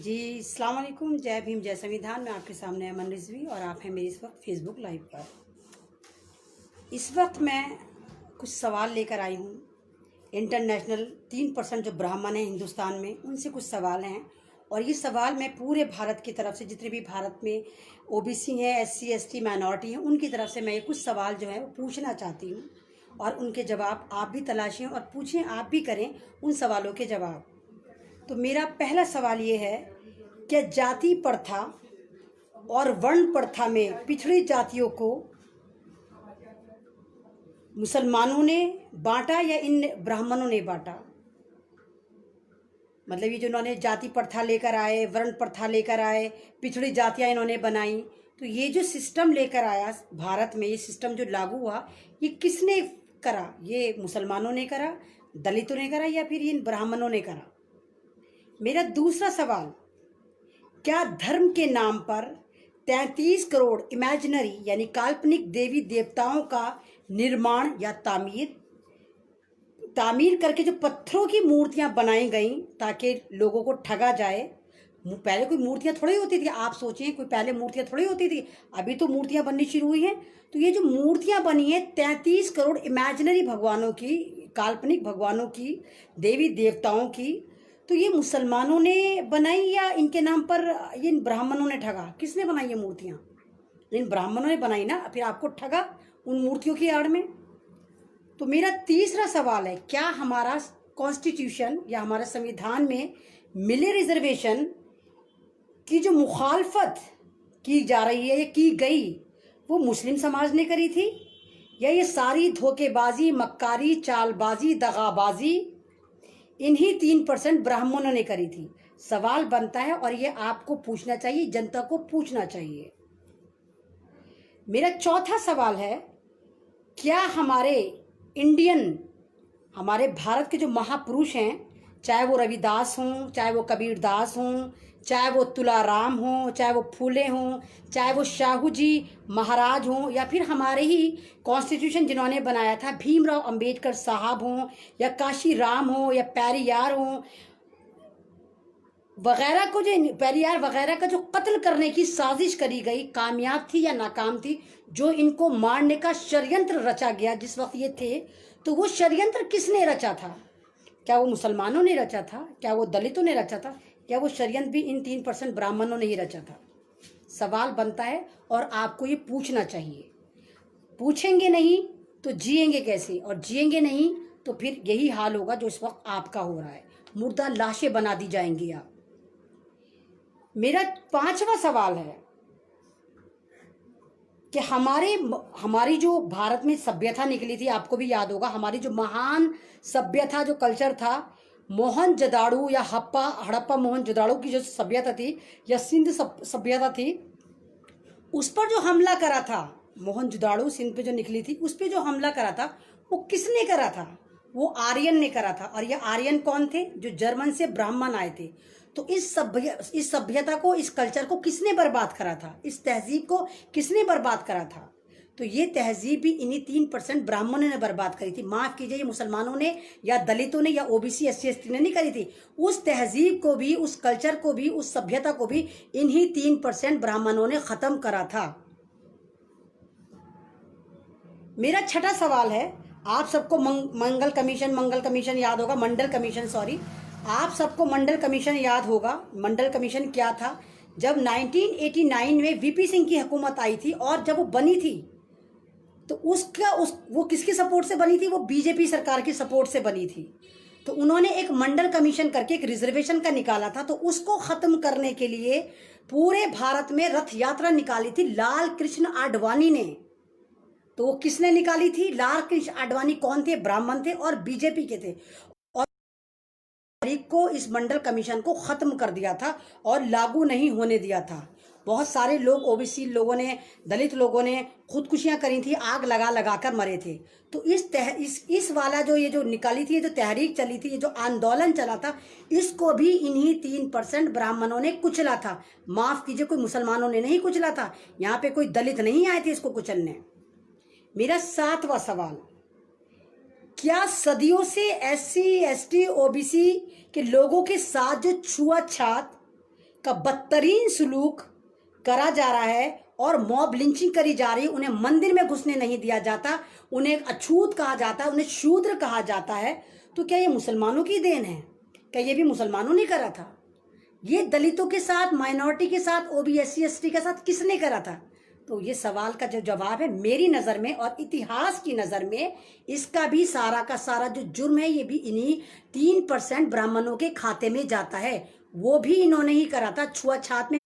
जी अस्सलाम वालेकुम, जय भीम जय संविधान। मैं आपके सामने अमन रिजवी और आप हैं मेरी इस वक्त फेसबुक लाइव पर। इस वक्त मैं कुछ सवाल लेकर आई हूँ। इंटरनेशनल 3% जो ब्राह्मण हैं हिंदुस्तान में, उनसे कुछ सवाल हैं और ये सवाल मैं पूरे भारत की तरफ से, जितने भी भारत में ओबीसी हैं, एससी एसटी माइनॉरिटी हैं, उनकी तरफ से मैं ये कुछ सवाल जो है वो पूछना चाहती हूँ और उनके जवाब आप भी तलाशें और पूछें, आप भी करें उन सवालों के जवाब। तो मेरा पहला सवाल ये है, क्या जाति प्रथा और वर्ण प्रथा में पिछड़ी जातियों को मुसलमानों ने बांटा या इन ब्राह्मणों ने बांटा? मतलब ये जो इन्होंने जाति प्रथा लेकर आए, वर्ण प्रथा लेकर आए, पिछड़ी जातियां इन्होंने बनाई, तो ये जो सिस्टम लेकर आया भारत में, ये सिस्टम जो लागू हुआ, ये किसने करा? ये मुसलमानों ने करा, दलितों ने करा या फिर इन ब्राह्मणों ने करा? मेरा दूसरा सवाल, क्या धर्म के नाम पर 33 करोड़ इमेजिनरी यानी काल्पनिक देवी देवताओं का निर्माण या तामीर करके जो पत्थरों की मूर्तियां बनाई गई ताकि लोगों को ठगा जाए? पहले कोई मूर्तियां थोड़ी होती थी, आप सोचिए, कोई पहले मूर्तियां थोड़ी होती थी, अभी तो मूर्तियां बननी शुरू हुई हैं। तो ये जो मूर्तियां बनी है 33 करोड़ इमेजिनरी भगवानों की, काल्पनिक भगवानों की, देवी देवताओं की, तो ये मुसलमानों ने बनाई या इनके नाम पर ये ब्राह्मणों ने ठगा? किसने बनाई ये मूर्तियां? इन ब्राह्मणों ने बनाई ना, फिर आपको ठगा उन मूर्तियों की आड़ में। तो मेरा तीसरा सवाल है, क्या हमारा कॉन्स्टिट्यूशन या हमारा संविधान में मिले रिजर्वेशन की जो मुखालफत की जा रही है या की गई, वो मुस्लिम समाज ने करी थी या ये सारी धोखेबाजी, मक्कारी, चालबाजी, दगाबाजी इन्हीं 3% ब्राह्मणों ने करी थी? सवाल बनता है और ये आपको पूछना चाहिए, जनता को पूछना चाहिए। मेरा चौथा सवाल है, क्या हमारे भारत के जो महापुरुष हैं, चाहे वो रविदास हों, चाहे वो कबीरदास हों, चाहे वो तुलाराम हों, चाहे वो फूले हों, चाहे वो शाहू जी महाराज हों, या फिर हमारे ही कॉन्स्टिट्यूशन जिन्होंने बनाया था भीमराव अंबेडकर साहब हों, या काशी राम हों, या पेरियार हों वगैरह को, जो पेरियार वगैरह का जो कत्ल करने की साजिश करी गई, कामयाब थी या नाकाम थी? जो इनको मारने का षड्यंत्र रचा गया जिस वक्त ये थे, तो वो षड्यंत्र किसने रचा था? क्या वो मुसलमानों ने रचा था? क्या वो दलितों ने रचा था? क्या वो षड्यंत्र भी इन 3% ब्राह्मणों ने ही रचा था? सवाल बनता है और आपको ये पूछना चाहिए। पूछेंगे नहीं तो जिएंगे कैसे, और जिएंगे नहीं तो फिर यही हाल होगा जो इस वक्त आपका हो रहा है, मुर्दा लाशें बना दी जाएंगी आप। मेरा पांचवा सवाल है कि हमारी जो भारत में सभ्यता निकली थी, आपको भी याद होगा, हमारी जो महान सभ्यता, जो कल्चर था, मोहनजोदाड़ो या हड़प्पा मोहनजोदाड़ो की जो सभ्यता थी या सिंध सभ्यता थी, उस पर जो हमला करा था, मोहनजोदाड़ो सिंध पे जो निकली थी, उस पे जो हमला करा था, वो किसने करा था? वो आर्यन ने करा था। और ये आर्यन कौन थे? जो जर्मन से ब्राह्मण आए थे। तो इस सभ्यता को, इस कल्चर को किसने बर्बाद करा था? इस तहजीब को किसने बर्बाद करा था? तो ये तहजीब भी इन्हीं 3% ब्राह्मणों ने बर्बाद करी थी। माफ कीजिए, ये मुसलमानों ने या दलितों ने या ओबीसी एससी एसटी ने नहीं करी थी। उस तहजीब को भी, उस कल्चर को भी, उस सभ्यता को भी इन्हीं 3% ब्राह्मणों ने खत्म करा था। मेरा छठा सवाल है, आप सबको मंडल कमीशन याद होगा, आप सबको मंडल कमीशन याद होगा। मंडल कमीशन क्या था? जब 1989 में वीपी सिंह की हुकूमत आई थी और जब वो बनी थी, तो वो किसके सपोर्ट से बनी थी? वो बीजेपी सरकार की सपोर्ट से बनी थी। तो उन्होंने एक मंडल कमीशन करके एक रिजर्वेशन का निकाला था। तो उसको खत्म करने के लिए पूरे भारत में रथ यात्रा निकाली थी लाल कृष्ण आडवाणी ने। तो वो किसने निकाली थी? लाल कृष्ण आडवाणी कौन थे? ब्राह्मण थे और बीजेपी के थे। और तारीख को इस मंडल कमीशन को खत्म कर दिया था और लागू नहीं होने दिया था। बहुत सारे लोग, ओबीसी लोगों ने, दलित लोगों ने खुदकुशियां करी थी, आग लगा लगा कर मरे थे। तो इस वाला जो ये जो निकाली थी, ये जो तहरीक चली थी, ये जो आंदोलन चला था, इसको भी इन्हीं 3% ब्राह्मणों ने कुचला था। माफ कीजिए, कोई मुसलमानों ने नहीं कुचला था। यहाँ पे कोई दलित नहीं आए थे इसको कुचलने। मेरा सातवां सवाल, क्या सदियों से एससी एसटी ओबीसी के लोगों के साथ जो छुआछूत का बदतरीन सलूक करा जा रहा है और मॉब लिंचिंग करी जा रही है। उन्हें मंदिर में घुसने नहीं दिया जाता, उन्हें अछूत कहा जाता है, उन्हें शूद्र कहा जाता है। तो क्या ये मुसलमानों की देन है? क्या ये भी मुसलमानों ने करा था? ये दलितों के साथ, माइनॉरिटी के साथ, ओबीसी एसटी के साथ किसने करा था? तो ये सवाल का जो जवाब है मेरी नज़र में और इतिहास की नज़र में, इसका भी सारा का सारा जो जुर्म है ये भी इन्हीं 3% ब्राह्मणों के खाते में जाता है। वो भी इन्होंने ही करा था। छुआछात में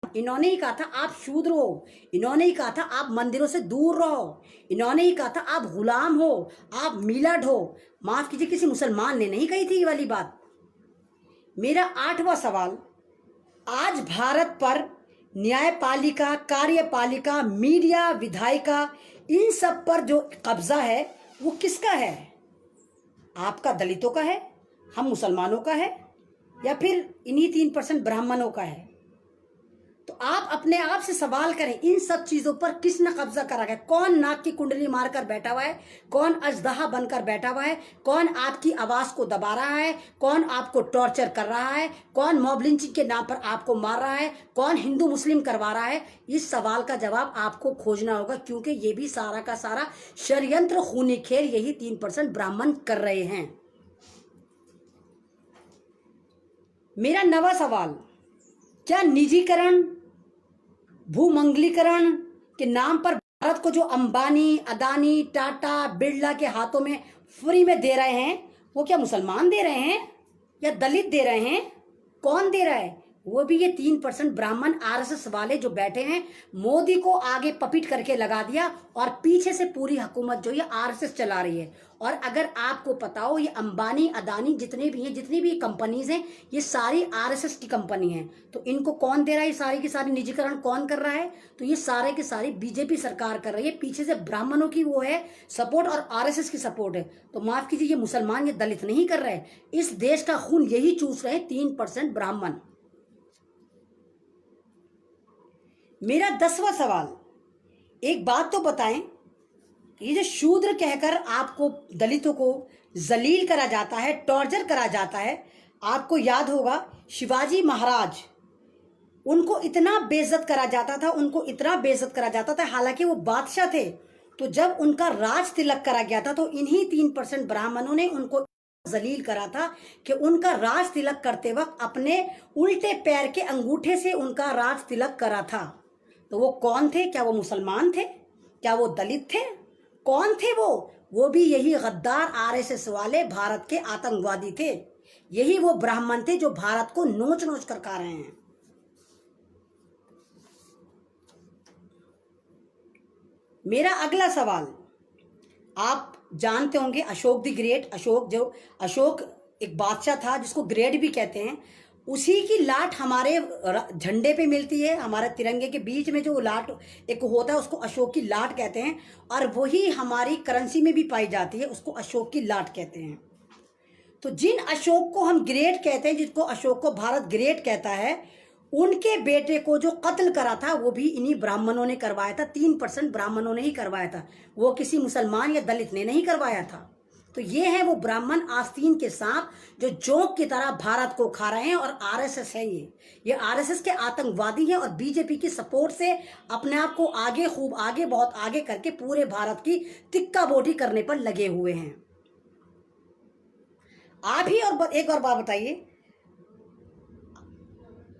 इन्होंने ही कहा था आप शूद्र हो, इन्होंने ही कहा था आप मंदिरों से दूर रहो, इन्होंने ही कहा था आप गुलाम हो, आप मिलट हो। माफ कीजिए, किसी मुसलमान ने नहीं कही थी ये वाली बात। मेरा 8वां सवाल, आज भारत पर न्यायपालिका, कार्यपालिका, मीडिया, विधायिका, इन सब पर जो कब्जा है वो किसका है? आपका, दलितों का है, हम मुसलमानों का है, या फिर इन्हीं 3% ब्राह्मणों का है? तो आप अपने आप से सवाल करें, इन सब चीजों पर किसने कब्जा करा है? कौन नाक की कुंडली मारकर बैठा हुआ है? कौन अजदहा बनकर बैठा हुआ है? कौन आपकी आवाज को दबा रहा है? कौन आपको टॉर्चर कर रहा है? कौन मॉब लिंचिंग के नाम पर आपको मार रहा है? कौन हिंदू मुस्लिम करवा रहा है? इस सवाल का जवाब आपको खोजना होगा, क्योंकि ये भी सारा का सारा षड्यंत्र, खूनी खेल यही 3% ब्राह्मण कर रहे हैं। मेरा 9वां सवाल, क्या निजीकरण, भूमंडलीकरण के नाम पर भारत को जो अंबानी, अदानी, टाटा, बिरला के हाथों में फ्री में दे रहे हैं, वो क्या मुसलमान दे रहे हैं या दलित दे रहे हैं? कौन दे रहा है? वो भी ये 3% ब्राह्मण आरएसएस वाले जो बैठे हैं। मोदी को आगे पपिट करके लगा दिया और पीछे से पूरी हुकूमत जो ये आरएसएस चला रही है। और अगर आपको पता हो, ये अंबानी, अदानी जितने भी हैं, जितनी भी कंपनीज हैं, ये सारी आरएसएस की कंपनी हैं। तो इनको कौन दे रहा है? सारी की सारी निजीकरण कौन कर रहा है? तो ये सारे की सारी बीजेपी सरकार कर रही है। पीछे से ब्राह्मणों की वो है सपोर्ट और आरएसएस की सपोर्ट है। तो माफ कीजिए, ये मुसलमान, ये दलित नहीं कर रहे हैं। इस देश का खून यही चूस रहे 3% ब्राह्मण। मेरा 10वां सवाल, एक बात तो बताएं, ये जो शूद्र कहकर आपको, दलितों को जलील करा जाता है, टॉर्चर करा जाता है, आपको याद होगा शिवाजी महाराज, उनको इतना बेइज्जत करा जाता था, उनको इतना बेइज्जत करा जाता था, हालांकि वो बादशाह थे। तो जब उनका राज तिलक करा गया था, तो इन्हीं 3% ब्राह्मणों ने उनको जलील करा था कि उनका राज तिलक करते वक्त अपने उल्टे पैर के अंगूठे से उनका राज तिलक करा था। तो वो कौन थे? क्या वो मुसलमान थे? क्या वो दलित थे? कौन थे वो भी यही गद्दार आरएसएस वाले भारत के आतंकवादी थे। यही वो ब्राह्मण थे जो भारत को नोच नोच कर खा रहे हैं। मेरा अगला सवाल, आप जानते होंगे अशोक द ग्रेट, अशोक एक बादशाह था जिसको ग्रेट भी कहते हैं। उसी की लाट हमारे झंडे पे मिलती है, हमारे तिरंगे के बीच में जो लाट एक होता है उसको अशोक की लाट कहते हैं, और वही हमारी करेंसी में भी पाई जाती है, उसको अशोक की लाट कहते हैं। तो जिन अशोक को हम ग्रेट कहते हैं, जिसको अशोक को भारत ग्रेट कहता है, उनके बेटे को जो कत्ल करा था वो भी इन्हीं ब्राह्मणों ने करवाया था। 3% ब्राह्मणों ने ही करवाया था, वो किसी मुसलमान या दलित ने नहीं करवाया था। तो ये है वो ब्राह्मण आस्तीन के सांप जो जोंक की तरह भारत को खा रहे हैं। और आरएसएस है ये आरएसएस के आतंकवादी हैं और बीजेपी की सपोर्ट से अपने आप को आगे, खूब आगे, बहुत आगे करके पूरे भारत की तिक्का बोटी करने पर लगे हुए हैं। आप ही और एक और बात बताइए,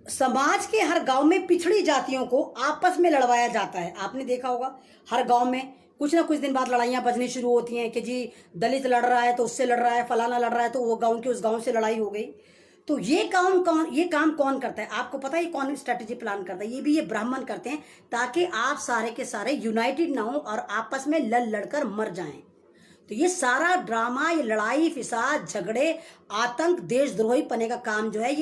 समाज के हर गांव में पिछड़ी जातियों को आपस में लड़वाया जाता है। आपने देखा होगा, हर गांव में कुछ ना कुछ दिन बाद लड़ाइयाँ बजनी शुरू होती हैं कि जी दलित लड़ रहा है तो उससे लड़ रहा है, फलाना लड़ रहा है तो वो गांव के उस गांव से लड़ाई हो गई। तो ये काम कौन करता है? आपको पता है ये कौन स्ट्रेटेजी प्लान करता है? ये भी ये ब्राह्मण करते हैं, ताकि आप सारे के सारे यूनाइटेड ना हो और आपस में लड़कर मर जाएं। तो ये सारा ड्रामा, ये लड़ाई फिसाद, झगड़े, आतंक, देशद्रोही पने का काम जो है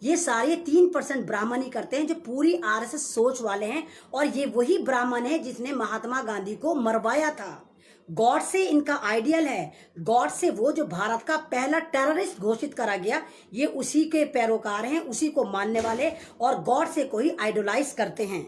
ये सारे 3% ब्राह्मण ही करते हैं, जो पूरी आरएसएस सोच वाले हैं। और ये वही ब्राह्मण है जिसने महात्मा गांधी को मरवाया था। गॉड से इनका आइडियल है, गॉड से वो जो भारत का पहला टेररिस्ट घोषित करा गया, ये उसी के पैरोकार हैं, उसी को मानने वाले, और गॉड से कोई आइडोलाइज करते हैं।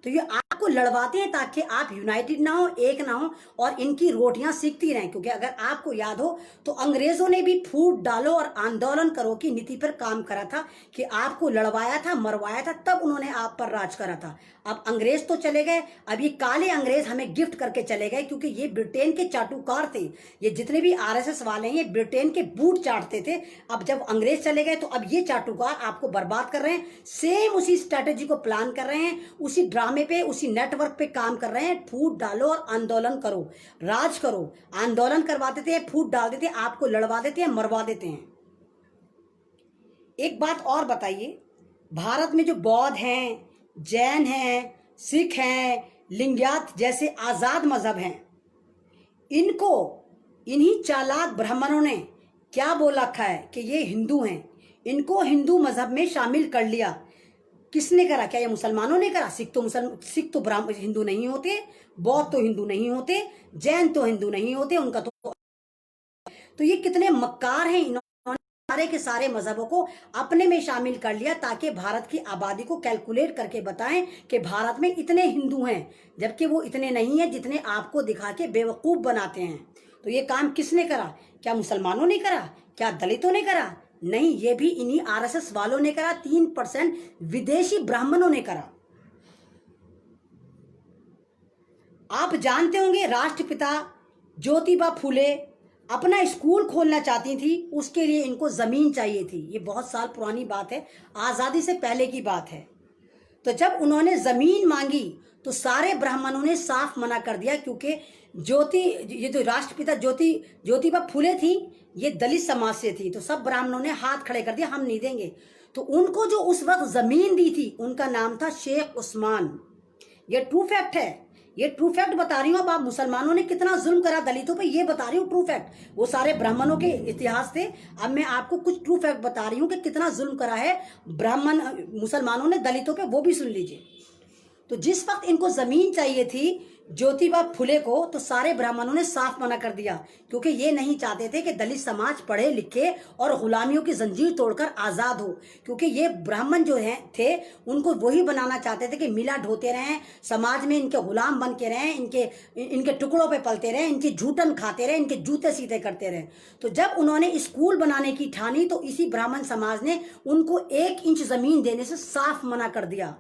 तो ये आपको लड़वाते हैं ताकि आप यूनाइटेड ना हो, एक ना हो और इनकी रोटियां सीखती रहें। क्योंकि अगर आपको याद हो तो अंग्रेजों ने भी फूट डालो और आंदोलन करो की नीति पर काम करा था, कि आपको लड़वाया था, मरवाया था, तब उन्होंने आप पर राज करा था। अब अंग्रेज तो चले गए, अब ये काले अंग्रेज हमें गिफ्ट करके चले गए, क्योंकि ये ब्रिटेन के चाटुकार थे। ये जितने भी आरएसएस वाले हैं ये ब्रिटेन के बूट चाटते थे। अब जब अंग्रेज चले गए तो अब ये चाटुकार आपको बर्बाद कर रहे हैं। सेम उसी स्ट्रेटेजी को प्लान कर रहे हैं, उसी ड्रामे पे, उसी नेटवर्क पे काम कर रहे हैं। फूट डालो और आंदोलन करो, राज करो। आंदोलन करवा देते हैं, फूट डाल देते हैं, आपको लड़वा देते हैं, मरवा देते हैं। एक बात और बताइए, भारत में जो बौद्ध हैं, जैन हैं, सिख हैं, लिंगायत जैसे आजाद मजहब हैं, इनको इन्हीं चालाक ब्राह्मणों ने क्या बोल रखा है कि ये हिंदू हैं, इनको हिंदू मजहब में शामिल कर लिया। किसने करा? क्या ये मुसलमानों ने करा? सिख तो ब्राह्मण हिंदू नहीं होते, बौद्ध तो हिंदू नहीं होते, जैन तो हिंदू नहीं होते, उनका तो ये कितने मक्कार हैं। इन्होंने सारे के सारे मजहबों को अपने में शामिल कर लिया ताकि भारत की आबादी को कैलकुलेट करके बताएं कि भारत में इतने हिंदू हैं, जबकि वो इतने नहीं हैं जितने आपको दिखा के बेवकूफ बनाते हैं। तो ये काम किसने करा? क्या मुसलमानों ने करा? क्या दलितों ने करा? नहीं, ये भी इन्हीं आरएसएस वालों ने करा। 3% विदेशी ब्राह्मणों ने करा। आप जानते होंगे राष्ट्रपिता ज्योतिबा फूले अपना स्कूल खोलना चाहती थी, उसके लिए इनको जमीन चाहिए थी। ये बहुत साल पुरानी बात है, आजादी से पहले की बात है। तो जब उन्होंने जमीन मांगी तो सारे ब्राह्मणों ने साफ मना कर दिया, क्योंकि ये जो राष्ट्रपिता ज्योतिबा फूले थी, ये दलित समाज से थी। तो सब ब्राह्मणों ने हाथ खड़े कर दिया, हम नहीं देंगे। तो उनको जो उस वक्त जमीन दी थी उनका नाम था शेख उस्मान। ये ट्रू फैक्ट है, ये ट्रू फैक्ट बता रही हूँ। अब आप मुसलमानों ने कितना जुल्म करा दलितों पे, ये बता रही हूँ ट्रू फैक्ट। वो सारे ब्राह्मणों के इतिहास थे, अब मैं आपको कुछ ट्रू फैक्ट बता रही हूँ कि कितना जुल्म करा है मुसलमानों ने दलितों पे, वो भी सुन लीजिए। तो जिस वक्त इनको जमीन चाहिए थी ज्योतिबा फुले को, तो सारे ब्राह्मणों ने साफ मना कर दिया, क्योंकि ये नहीं चाहते थे कि दलित समाज पढ़े लिखे और गुलामियों की जंजीर तोड़कर आजाद हो। क्योंकि ये ब्राह्मण जो हैं थे, उनको वही बनाना चाहते थे कि मिला ढोते रहें, समाज में इनके गुलाम बन के रहें, इनके टुकड़ों पे पलते रहें, इनकी झूठन खाते रहें, इनके जूते सीधे करते रहें। तो जब उन्होंने स्कूल बनाने की ठानी तो इसी ब्राह्मण समाज ने उनको 1 इंच जमीन देने से साफ मना कर दिया।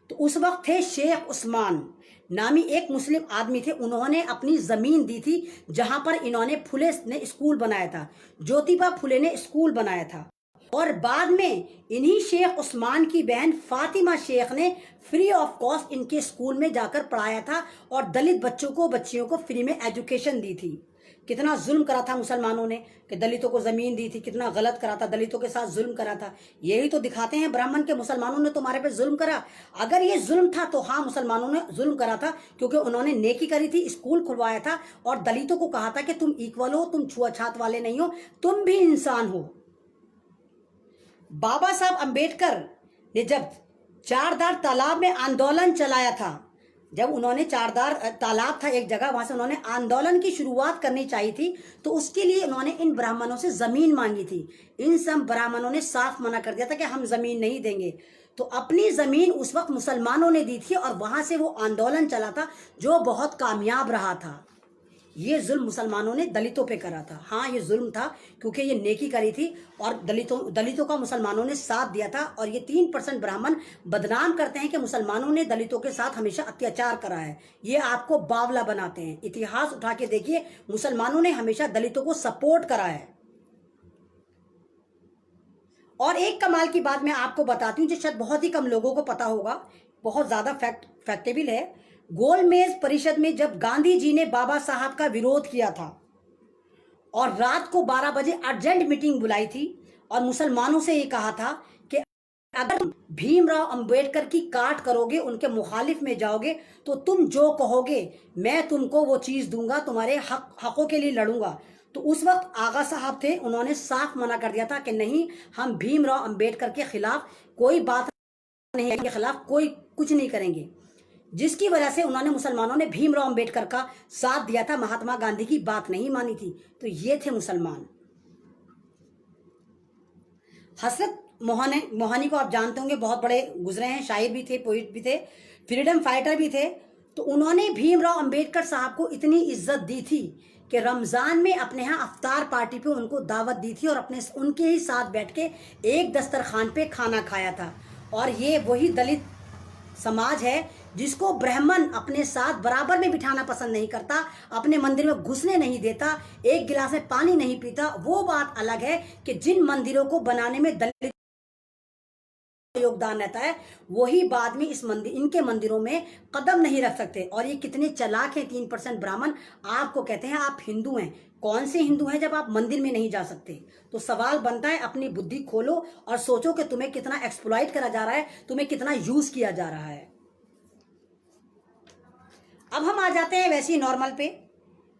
तो उस वक्त थे शेख उस्मान नामी एक मुस्लिम आदमी थे, उन्होंने अपनी जमीन दी थी जहां पर इन्होंने फुले ने स्कूल बनाया था, ज्योतिबा फुले ने स्कूल बनाया था। और बाद में इन्हीं शेख उस्मान की बहन फातिमा शेख ने फ्री ऑफ कॉस्ट इनके स्कूल में जाकर पढ़ाया था और दलित बच्चियों को फ्री में एजुकेशन दी थी। कितना जुल्म करा था मुसलमानों ने कि दलितों को जमीन दी थी, कितना गलत करा था, दलितों के साथ जुल्म करा था। यही तो दिखाते हैं ब्राह्मण के मुसलमानों ने तुम्हारे पे जुल्म करा। अगर ये जुल्म था तो हाँ, मुसलमानों ने जुल्म करा था, क्योंकि उन्होंने नेकी करी थी, स्कूल खुलवाया था और दलितों को कहा था कि तुम इक्वल हो, तुम छुआछात वाले नहीं हो, तुम भी इंसान हो। बाबा साहब अंबेडकर ने जब चारदार तालाब में आंदोलन चलाया था, जब उन्होंने चारदार तालाब था एक जगह, वहां से उन्होंने आंदोलन की शुरुआत करनी चाहिए थी, तो उसके लिए उन्होंने इन ब्राह्मणों से जमीन मांगी थी। इन सब ब्राह्मणों ने साफ मना कर दिया था कि हम जमीन नहीं देंगे। तो अपनी जमीन उस वक्त मुसलमानों ने दी थी और वहां से वो आंदोलन चला था जो बहुत कामयाब रहा था। ये जुल्म मुसलमानों ने दलितों पे करा था। हाँ, ये जुल्म था क्योंकि ये नेकी करी थी और दलितों का मुसलमानों ने साथ दिया था। और ये 3% ब्राह्मण बदनाम करते हैं कि मुसलमानों ने दलितों के साथ हमेशा अत्याचार करा है। ये आपको बावला बनाते हैं। इतिहास उठा के देखिए, मुसलमानों ने हमेशा दलितों को सपोर्ट करा है। और एक कमाल की बात मैं आपको बताती हूँ जो शायद बहुत ही कम लोगों को पता होगा, बहुत ज्यादा फैक्टेबल है। गोलमेज परिषद में जब गांधी जी ने बाबा साहब का विरोध किया था और रात को 12 बजे अर्जेंट मीटिंग बुलाई थी और मुसलमानों से ये कहा था कि अगर भीमराव अंबेडकर की काट करोगे, उनके मुखालिफ में जाओगे, तो तुम जो कहोगे मैं तुमको वो चीज दूंगा, तुम्हारे हकों के लिए लड़ूंगा। तो उस वक्त आगा साहब थे, उन्होंने साफ मना कर दिया था कि नहीं, हम भीमराव अंबेडकर के खिलाफ कोई बात नहीं, के खिलाफ कोई कुछ नहीं करेंगे। जिसकी वजह से उन्होंने मुसलमानों ने भीमराव अंबेडकर का साथ दिया था, महात्मा गांधी की बात नहीं मानी थी। तो ये थे मुसलमान। हसरत मोहानी को आप जानते होंगे, बहुत बड़े गुजरे हैं, शायर भी थे, पोइट भी थे, फ्रीडम फाइटर भी थे। तो उन्होंने भीमराव अंबेडकर साहब को इतनी इज्जत दी थी कि रमज़ान में अपने यहाँ अफ्तार पार्टी पे उनको दावत दी थी और अपने उनके ही साथ बैठ के एक दस्तरखान पे खाना खाया था। और ये वही दलित समाज है जिसको ब्राह्मण अपने साथ बराबर में बिठाना पसंद नहीं करता, अपने मंदिर में घुसने नहीं देता, एक गिलास में पानी नहीं पीता। वो बात अलग है कि जिन मंदिरों को बनाने में दलित योगदान रहता है, वही बाद में इनके मंदिरों में कदम नहीं रख सकते। और ये कितने चालाक हैं 3% ब्राह्मण, आपको कहते हैं आप हिंदू हैं। कौन से हिंदू हैं जब आप मंदिर में नहीं जा सकते? तो सवाल बनता है, अपनी बुद्धि खोलो और सोचो कि तुम्हें कितना एक्सप्लॉइट करा जा रहा है, तुम्हें कितना यूज किया जा रहा है। अब हम आ जाते हैं वैसे ही नॉर्मल पे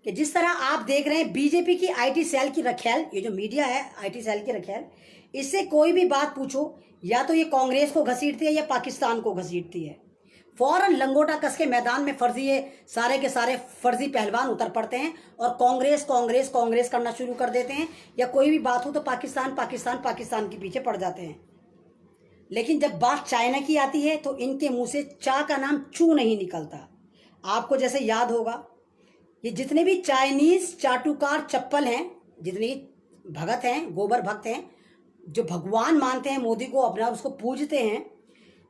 कि जिस तरह आप देख रहे हैं बीजेपी की आईटी सेल की रखेल, ये जो मीडिया है आईटी सेल की रखेल, इससे कोई भी बात पूछो या तो ये कांग्रेस को घसीटती है या पाकिस्तान को घसीटती है। फौरन लंगोटा कस के मैदान में फर्जी ये सारे के सारे फर्जी पहलवान उतर पड़ते हैं और कांग्रेस कांग्रेस कांग्रेस करना शुरू कर देते हैं, या कोई भी बात हो तो पाकिस्तान पाकिस्तान पाकिस्तान के पीछे पड़ जाते हैं। लेकिन जब बात चाइना की आती है तो इनके मुंह से चा का नाम चू नहीं निकलता। आपको जैसे याद होगा, ये जितने भी चाइनीज चाटुकार चप्पल हैं, जितने भगत हैं, गोबर भक्त हैं, जो भगवान मानते हैं, मोदी को अपना उसको पूजते हैं,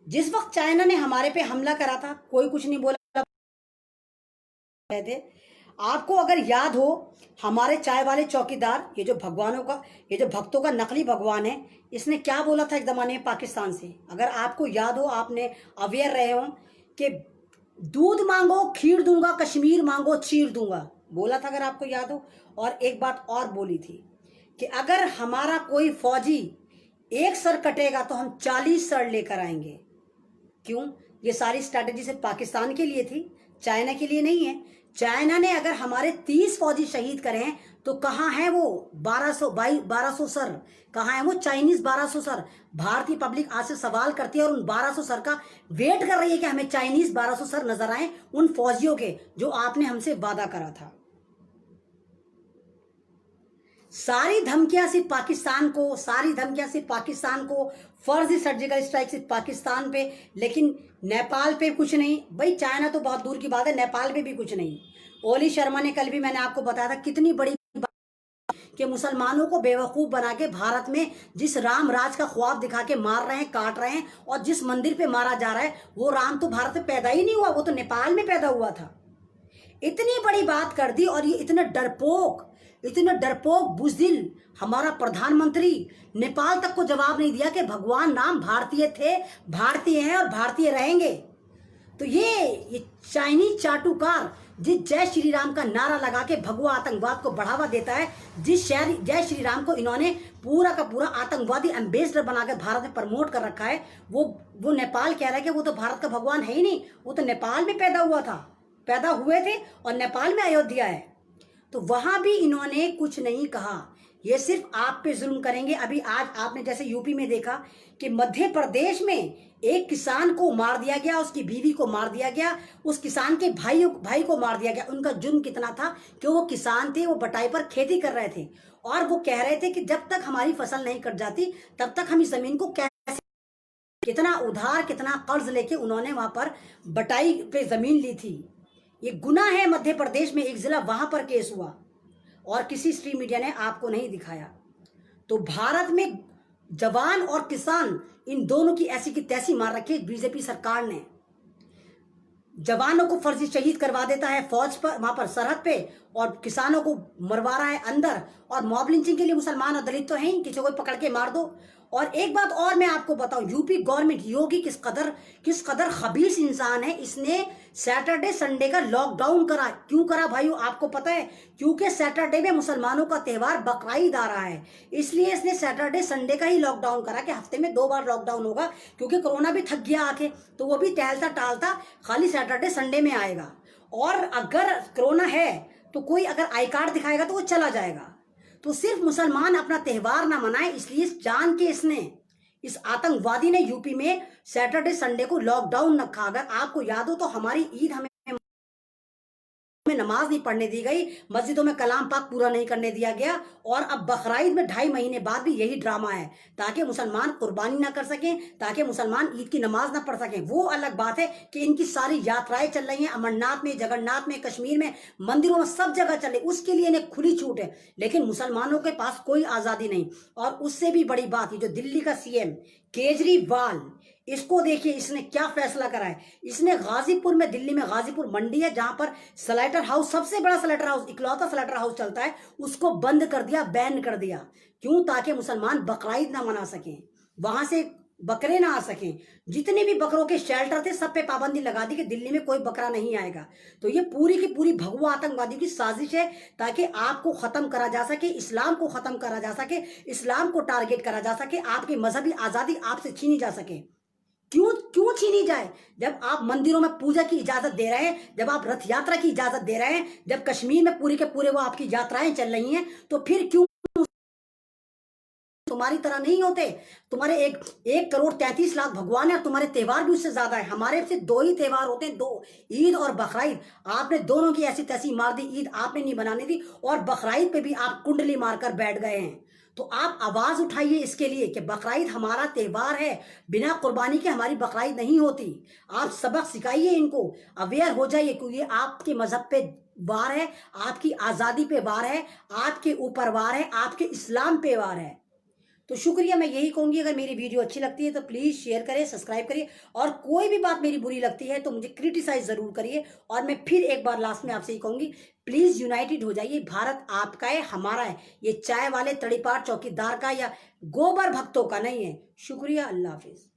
जिस वक्त चाइना ने हमारे पे हमला करा था कोई कुछ नहीं बोला थे। आपको अगर याद हो, हमारे चाय वाले चौकीदार, ये जो भगवानों का, ये जो भक्तों का नकली भगवान है, इसने क्या बोला था एक जमाने में पाकिस्तान से? अगर आपको याद हो, आपने अवेयर रहे हो कि दूध मांगो खीर दूंगा, कश्मीर मांगो चीर दूंगा, बोला था अगर आपको याद हो। और एक बात और बोली थी कि अगर हमारा कोई फौजी एक सर कटेगा तो हम 40 सर लेकर आएंगे। क्यों? ये सारी स्ट्रैटेजी सिर्फ पाकिस्तान के लिए थी, चाइना के लिए नहीं है। चाइना ने अगर हमारे 30 फौजी शहीद करे हैं तो कहाँ है वो 1200 सर, कहाँ है वो चाइनीज 1200 सर? भारतीय पब्लिक आज से सवाल करती है और उन 1200 सर का वेट कर रही है कि हमें चाइनीज 1200 सर नजर आए उन फौजियों के जो आपने हमसे वादा करा था। सारी धमकियां सिर्फ पाकिस्तान को, सारी धमकियां सिर्फ पाकिस्तान को, फर्जी सर्जिकल स्ट्राइक सिर्फ पाकिस्तान पे, लेकिन नेपाल पे कुछ नहीं। भाई चाइना तो बहुत दूर की बात है, नेपाल पे भी कुछ नहीं। ओली शर्मा ने कल भी मैंने आपको बताया था कितनी बड़ी कि मुसलमानों को बेवकूफ बना के भारत में जिस राम राज का ख्वाब दिखा के मार रहे हैं, काट रहे हैं, और जिस मंदिर पे मारा जा रहा है वो राम तो भारत में पैदा ही नहीं हुआ, वो तो नेपाल में पैदा हुआ था। इतनी बड़ी बात कर दी। और ये इतना डरपोक बुज़दिल हमारा प्रधानमंत्री नेपाल तक को जवाब नहीं दिया कि भगवान राम भारतीय थे, भारतीय हैं और भारतीय रहेंगे। तो ये चाइनीज चाटुकार जिस जय श्री राम का नारा लगा के भगवा आतंकवाद को बढ़ावा देता है, जिस जय श्री राम को इन्होंने पूरा का पूरा आतंकवादी एम्बेसडर बना के भारत में प्रमोट कर रखा है, वो नेपाल कह रहा है कि वो तो भारत का भगवान है ही नहीं, वो तो नेपाल में पैदा हुआ था, पैदा हुए थे और नेपाल में अयोध्या है। तो वहां भी इन्होंने कुछ नहीं कहा। ये सिर्फ आप पे जुल्म करेंगे। अभी आज आपने जैसे यूपी में देखा कि मध्य प्रदेश में एक किसान को मार दिया गया, उसकी बीवी को मार दिया गया, उस किसान के भाई को मार दिया गया। उनका जुर्म कितना था कि वो किसान थे, वो बटाई पर खेती कर रहे थे और वो कह रहे थे कि जब तक हमारी फसल नहीं कट जाती तब तक हम इस जमीन को कैसे, कितना उधार कितना कर्ज लेके उन्होंने वहां पर बटाई पे जमीन ली थी। ये गुनाह है मध्य प्रदेश में, एक जिला वहां पर केस हुआ और किसी स्ट्रीम मीडिया ने आपको नहीं दिखाया। तो भारत में जवान और किसान इन दोनों की ऐसी की तैसी मार रखी बीजेपी सरकार ने। जवानों को फर्जी शहीद करवा देता है फौज पर, वहां पर सरहद पे, और किसानों को मरवा रहा है अंदर। और मॉब लिंचिंग के लिए मुसलमान और दलित तो हैं ही, किसी को पकड़ के मार दो। और एक बात और मैं आपको बताऊं, यूपी गवर्नमेंट, योगी किस कदर खबीस इंसान है। इसने सैटरडे संडे का लॉकडाउन करा। क्यों करा भाइयों आपको पता है? क्योंकि सैटरडे में मुसलमानों का त्योहार बकरीद आ रहा है, इसलिए इसने सैटरडे संडे का ही लॉकडाउन करा कि हफ्ते में 2 बार लॉकडाउन होगा, क्योंकि कोरोना भी थक गया आके, तो वो भी टहलता टालता खाली सैटरडे संडे में आएगा। और अगर कोरोना है तो कोई अगर आई कार्ड दिखाएगा तो वो चला जाएगा। तो सिर्फ मुसलमान अपना त्योहार ना मनाए, इसलिए जान के इसने, इस आतंकवादी ने यूपी में सैटरडे संडे को लॉकडाउन रखा। अगर आपको याद हो तो हमारी ईद हमें में नमाज नहीं पढ़ने दी गई, मस्जिदों में कलाम पाक पूरा नहीं करने दिया गया। और अब बकरीद में 2.5 महीने बाद भी यही ड्रामा है, ताकि मुसलमान कुर्बानी ना कर सकें, ताकि मुसलमान ईद की नमाज ना पढ़ सकें। वो अलग बात है कि इनकी सारी यात्राएं चल रही हैं, अमरनाथ में, जगन्नाथ में, कश्मीर में, मंदिरों में, सब जगह चल रही, उसके लिए इन्हें खुली छूट है। लेकिन मुसलमानों के पास कोई आज़ादी नहीं। और उससे भी बड़ी बात, ये जो दिल्ली का सीएम केजरीवाल, इसको देखिए इसने क्या फैसला करा है। इसने गाजीपुर में, दिल्ली में गाजीपुर मंडी है जहां पर स्लाइटर हाउस, सबसे बड़ा स्लाइटर हाउस, इकलौता स्लाइटर हाउस चलता है, उसको बंद कर दिया, बैन कर दिया। क्यों? ताकि मुसलमान बकरीद ना मना सकें, वहां से बकरे ना आ सकें। जितने भी बकरों के शेल्टर थे सब पे पाबंदी लगा दी कि दिल्ली में कोई बकरा नहीं आएगा। तो ये पूरी की पूरी भगवा आतंकवादियों की साजिश है, ताकि आपको खत्म करा जा सके, इस्लाम को खत्म करा जा सके, इस्लाम को टारगेट करा जा सके, आपकी मजहबी आजादी आपसे छीनी जा सके। क्यों क्यों छीनी जाए? जब आप मंदिरों में पूजा की इजाजत दे रहे हैं, जब आप रथ यात्रा की इजाजत दे रहे हैं, जब कश्मीर में पूरी के पूरे वो आपकी यात्राएं चल रही हैं, तो फिर क्यों तुम्हारी तरह नहीं होते? तुम्हारे 1,33,00,000 भगवान है, तुम्हारे त्योहार भी उससे ज्यादा है। हमारे सिर्फ 2 ही त्योहार होते हैं, 2, ईद और बकरीद। आपने दोनों की ऐसी तैसी मार दी, ईद आपने नहीं बनाने दी और बकरीद पे भी आप कुंडली मारकर बैठ गए हैं। तो आप आवाज उठाइए इसके लिए कि बकरीद हमारा त्योहार है, बिना कुर्बानी के हमारी बकरीद नहीं होती। आप सबक सिखाइए इनको, अवेयर हो जाइए, क्योंकि ये आपके मजहब पे वार है, आपकी आजादी पे वार है, आपके ऊपर वार है, आपके इस्लाम पे वार है। तो शुक्रिया, मैं यही कहूंगी, अगर मेरी वीडियो अच्छी लगती है तो प्लीज़ शेयर करें, सब्सक्राइब करिए, और कोई भी बात मेरी बुरी लगती है तो मुझे क्रिटिसाइज ज़रूर करिए। और मैं फिर एक बार लास्ट में आपसे ही कहूंगी, प्लीज़ यूनाइटेड हो जाइए। भारत आपका है, हमारा है, ये चाय वाले तड़ीपार चौकीदार का या गोबर भक्तों का नहीं है। शुक्रिया, अल्लाह हाफिज़।